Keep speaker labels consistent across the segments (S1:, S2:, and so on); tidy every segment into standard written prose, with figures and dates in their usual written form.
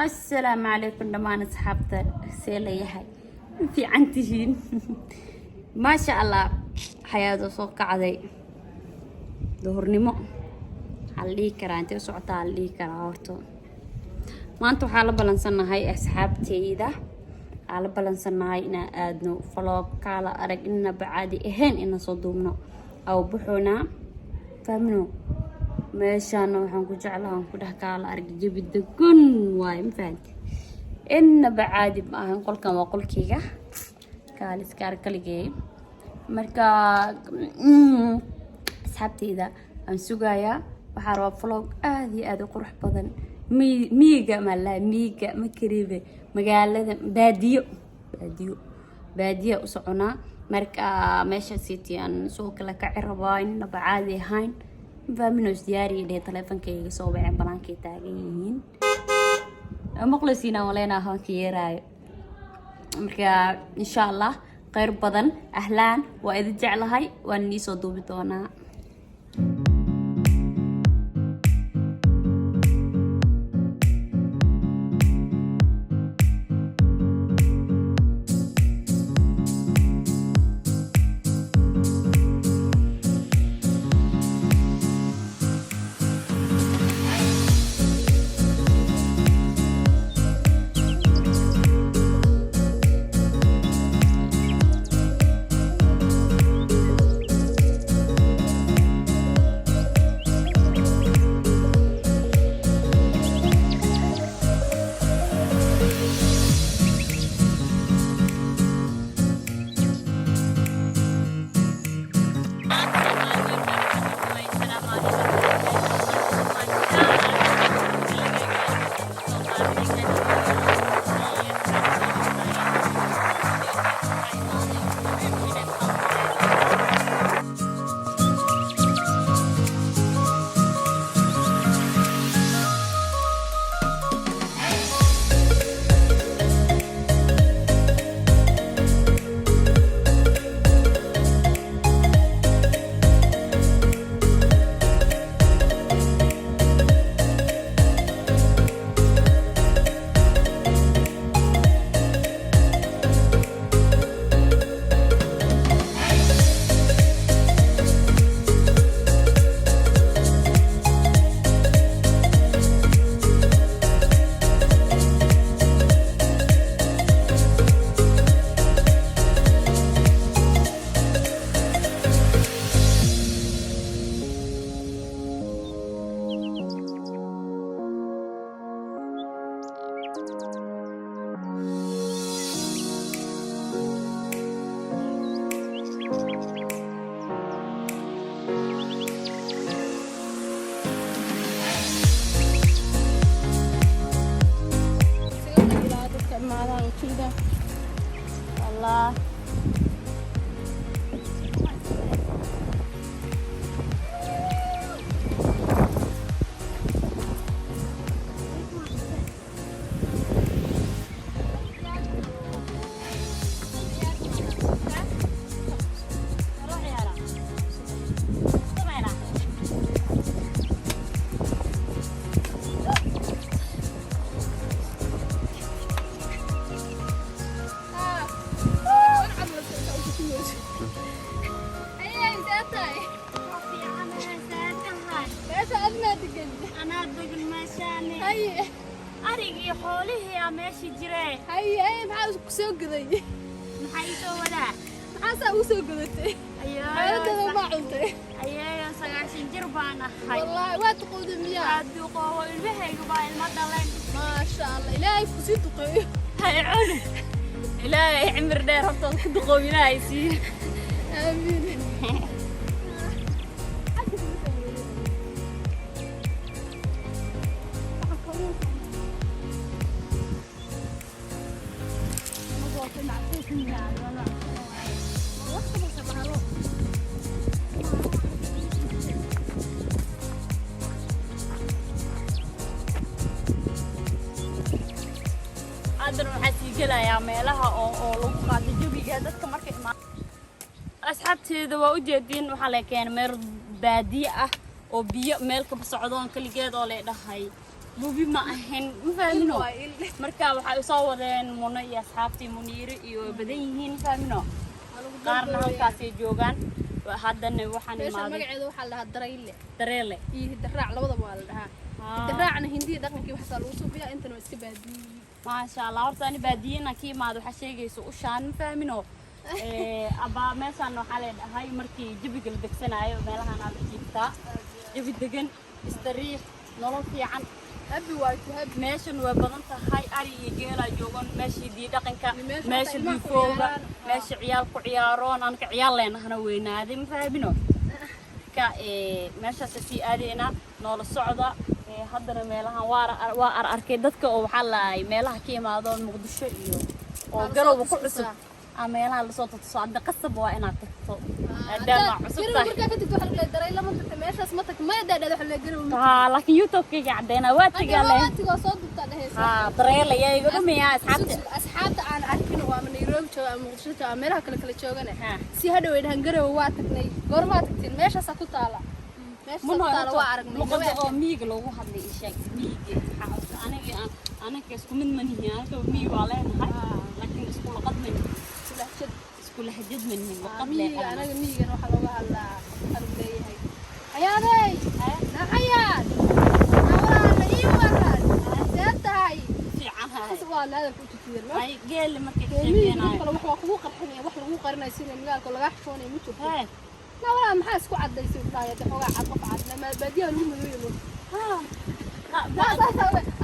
S1: السلام عليكم دمان أصحابتا سيلي هاي في عنتهين ما شاء الله حياته سوق عادي ظهرني ما علي كرا أنت وسعت علي كرا هورتو ما أنتو حالة بلنسنا هاي أصحابتي إذا على بلنسنا هاي إنا أدنو فلوق كالا أرق إنا بعادي إهين إنا صدومنا أو بحونا فهمنو meeshaana waxaan ku jeclahay ku dhax kaala arag jabi degan waay ma fahanti inaba caadi ma ahan qolkan waa qolkayga kaalis kaar kaligay marka asxaabtayda aan sugayaa waxa rabaa vlog aad iyo aad u qurux badan miiga ma karibe magaalada baadiyo u soconaa marka meesha siitiyaan soo kala ka cirabaa inaba caadi ahayn فامنوس دياري ده تلفون كي صوب عن بلان كي تاجين مخلصين ولينا هون كيراي مركا إن شاء الله غير بدن أهلان وإذا جعل هاي واني صدو بتونا الله أنا أدق المشاني. هاي. أريجي حوله يا ماشي جري.
S2: هاي معاه سوق ذي.
S1: محيطه ولا.
S2: معاه سوق ذي.
S1: أيوه.
S2: هذا ما عمته.
S1: أيوه سجاشين جربانا.
S2: والله ما تقود مياه.
S1: أدوقه والبهي قبائل المدلين.
S2: ما شاء الله لا يفسد قوي.
S1: هاي عون. لا يعمر دير هبطان كده قوي لا يصير.
S2: آمين.
S1: أدرى حتى يا meelaha oo lagu qaado jawiga dadka markay asxaabteeda waa u jeedin waxa la keenay meel baadiye ah oo biyo meel ka socdaan kaligeed oo leedahay buubi ma ahayn ma fahmino marka waxay soo wadeen Muno iyo asxaabtii Muniir iyo badan yihiin fahmino qaarna halkaas ay joogaan haddana waxaan imaaday
S2: magaceedu waxa la dhahaa
S1: dareele
S2: iyo daraac labadaba waa la dhahaa daraacna hindiya dhaqankii waxa lagu soo biyaa intana waa iska baadiyi
S1: ma sha Allah horta ani baadiyana ki imaado waxa sheegayso u shaan fahmino aba meeshan waxa la dhahay markii jabiga la degsanaayo meelahan aad jiiftaa jabi degan istariix nolol fiican
S2: abi waa ku hab
S1: meeshan waa badan tahay ari iyo geel ay joogan meeshii dii dhaqanka meeshii bifooga meeshii ciyaal ku ciyaaroon anka ciyaal leenahna weynaaday ma fahmino ka meeshaas si aadeyna nolol socda haddana meelahan waa arkay dadka oo waxa la meelaha ka imaado Muqdisho iyo oo garowga ku cusub meelaha la soo tato hadda qasab waa inaad tagto adama cusub tahay
S2: marka kadib waxa la daray lama tagto meeshaas ma tag ma yadaada waxa la garow
S1: laakiin YouTube-ka cadeena waa tagale
S2: soo dubta dhahaysa
S1: dareele iyaga dhumiya
S2: asxaabta aan arkin waa Nairobi jooga ama Muqdisho jooga meelaha kale joogana si hadhow ay dhahan garow waa tagnay goorma tagtiin meeshaas ku taala meeshaas waa aragnay
S1: luqada oo miyiga lagu hadlay isheeg miyiga aniga isku mid ma nihin aniga miyiga waa leenahay laakiin isku luqad ma nihin isku lahjad ma nihin luqad leeyahay
S2: aniga miyigana waxa looga hadlaa qalab leeyahay hayaaday naxayaan nawala iyo waran seetahay fiican waa laada ku jirtay
S1: ay geel markay sheeganay
S2: wax waa kugu qarxinay wax lagu qarinayo sida magaalka laga xishoonay ma jirto nawala maxaa isku cadaysay dhaayada xogaa cad qof cad ma baadiyaa lagu madow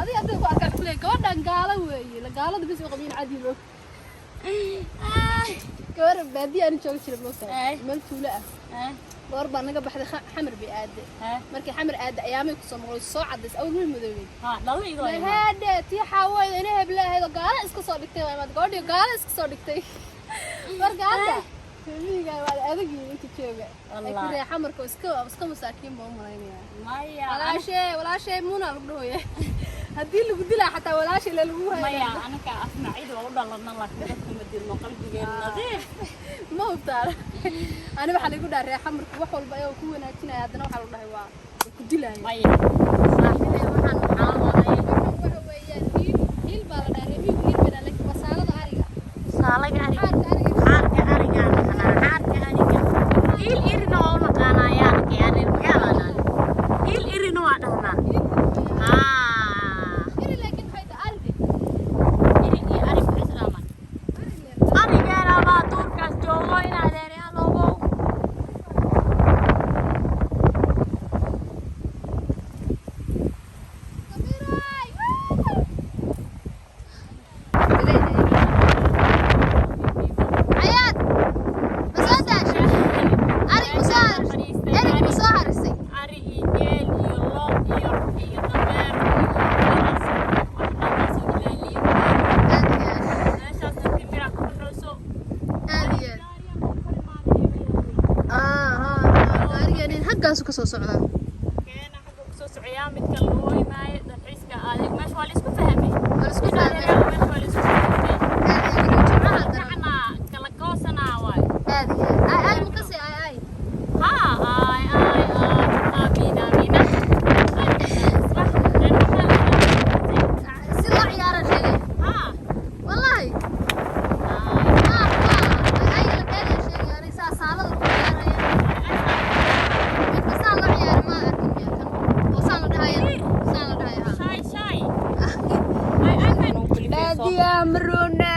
S2: adiga adiga ku arkay kulay gabadhan gaala weeye la gaalada bis qabiin cadi loo gabar baadiyaa aan joogo jiray moogtahay meel tuulo ah gabar baa naga baxday xamar bi aade markii xamar aade ayaamay ku soo noqday soo cadays aw wiil madow
S1: dhaliido
S2: hada tii xaawayda inay heblaheedo gaala iska soo dhigtay waa gabadhi gaala iska soo dhigtay markaasa miyiga waa adagii inta jooga ay ku reexa marka iska masaakiin baa u malaynaya maya walaashay Muna lagu dhahoya haddii lagu dilaa xataa walaashay la lagu hayo
S1: maya anaka afnaacid waa u dhaladna laakiin dadka ma dirno qalbigeena nadiif
S2: ma hubtaa ani waxa lagu dhahay reexa marka wax walba ay ku wanaajinaya haddana waxa lagu dhahay waa ku dilay
S1: maya saaxiibay waxaan xaalwaday
S2: waxa weeyaan hiil baa la dhahay hiil baa laakiin wasaalada ariga
S1: saalaga ariga il irino ma qanayaan kiyane magaalada il irino waa dhahnaa
S2: iri laakiin hayda ardi
S1: iri arif islaaman arigeena baa duurkaas joogo in adeeryaa loogo
S2: kasoo socdaa
S1: keena xagga kasoo socyaa mid kale loo imaayay dalxiiska aad meesha waa la isku fahmay meesha waa la isku fahmay jamaca kala goosana waay
S2: ay mukasi ay
S1: amina
S2: si la ciyaara sheegay wallahi ay la kale sheegay ani saalada ku ciyaaraya
S1: baadiyaa maroona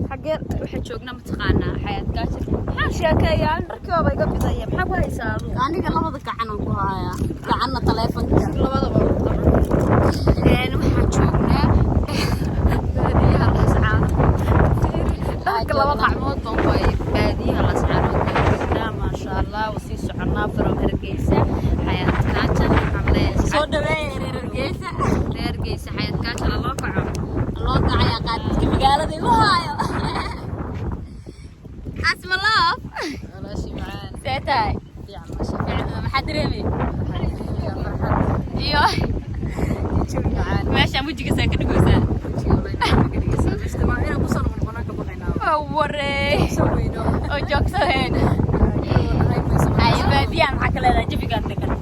S1: xagee waxa joognaa mataqaanaa xayaad gaajir maxaa sheekeeyaan dharkooba iga bidaya maxaa ku haysaa aniga labada gacan aan ku hayaa gacanna taleefanka labadaba waxaan joognaa baadiyaha lascaano dharka laba qacmood baan ku hayay baadiyaha lascaano maasha allah wasii soconaa from Hargeysa xayaad gaajir waxaan leeyahay soo dhaweey Hargeysa xayaad gaajir loo kaco loo kacaya qaadka magaalada igu haayo asma love walaashii macaan seetay maxaa dareemay iyo meesha mujiga saa ka dhigaysaa waree oo joogsadeen ay baadiyaan maxaa ka leedahay jabigaan degan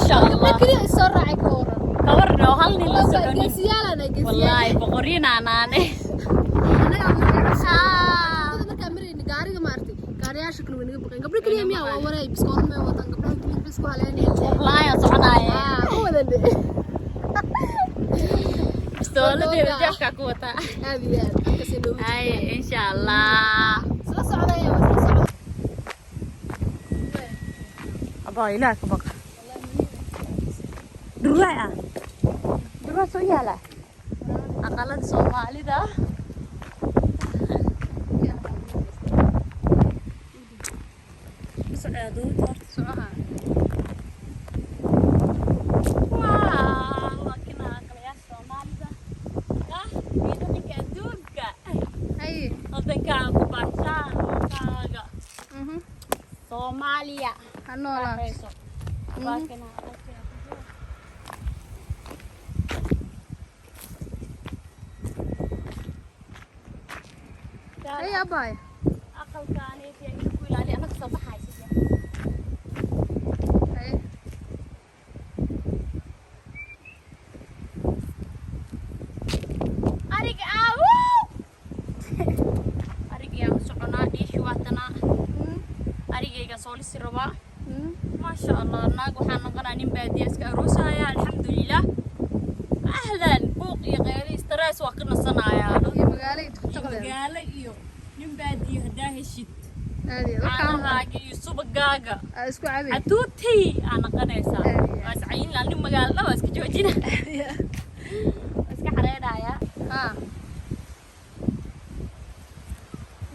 S1: شاء
S2: gabdho
S1: الله
S2: kaliya is soo raacay ka waran
S1: كورنا وهلني
S2: والله
S1: لسه
S2: geesiyaalana geesiyaal
S1: والله بقرينا أنا
S2: anaga markaa marayna gaariga maartay gaariyaasha kale way naga baqeen gabdho kaliya miyaa waa waray biskood may wataan gabdhaha kaliya bisku haleynayaan
S1: والله يا صعناية
S2: wadande
S1: استولدي رجعك كوتا
S2: aadiyaa kasii dhow
S1: هاي إن شاء الله
S2: isla socdaya isla socda
S1: أبا إلهك بقى درايا درا سويالا أقلد سومالي ده سعادو
S2: socoha
S1: واو لكن أقليا سومالي ده إذا نكدوك
S2: ay
S1: هذا كان كبارشان كاغا سوماليا
S2: hanoolaa
S1: لكن
S2: ay abay
S1: أقل كانت يعني كل علي أنا كسبت حاجة
S2: ay
S1: أريك أريك يا سعنا دي شو عتنا أريك يا صولي سربا ما شاء الله ناقو حنا قنانين بادي أسكاروسا يا الحمد لله أهلا بوق يا غيري ستريس وقنا صنايا
S2: iyo magaalada ku taqleen
S1: قال إيو نم بادي هداه الشت
S2: aadi
S1: أنا
S2: waxaan
S1: راجع يسوب جاجا
S2: isku cabay
S1: عتوتي أنا قنيسة بس عين لأنه مقال لا بس كجوجنا بس كحرينا يا
S2: ha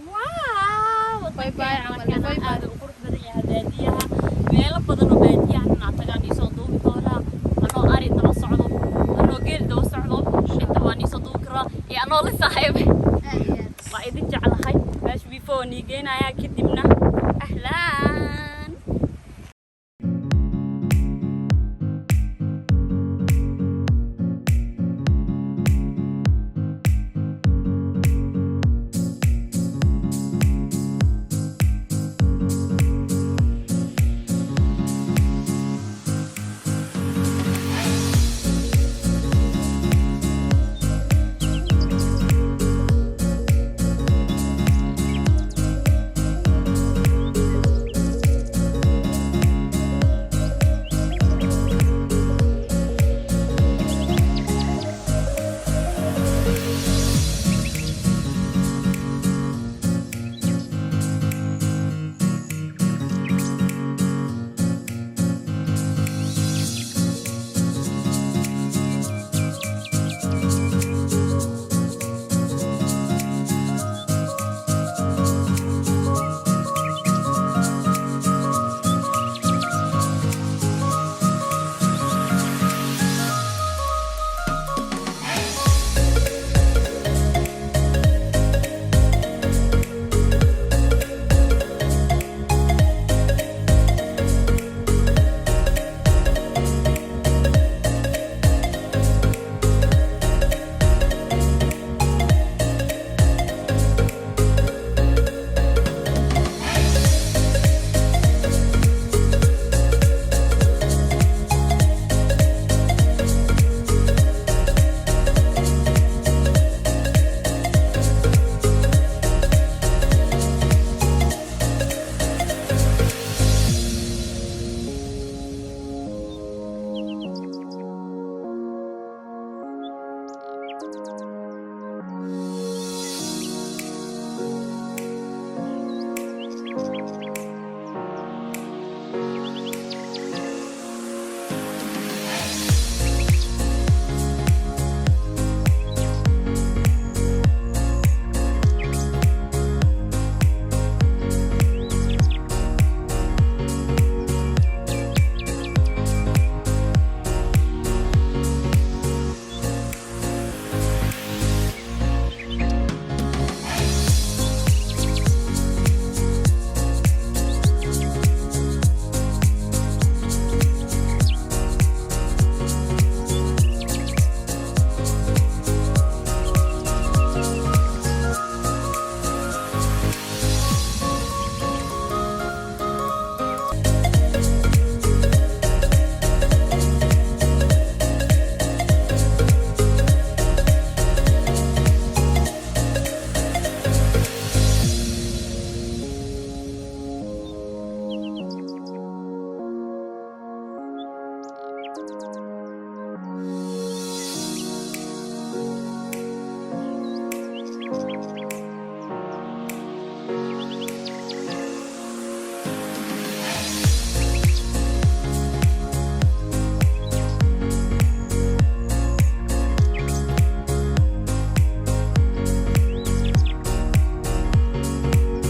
S1: واو
S2: باي باي عمل، باي باي.
S1: هذا وقرب بدن يا هداديها ميلا بدن وباديها أنا أعتقد يصدق بطولها أنا أريد أن أصعد أنا قيل دو صعد أنت واني صدوق را يا أنا لسه صاحب
S2: aadiyaa
S1: ما إذا جعل هاي باش بيفوني جينا يا كده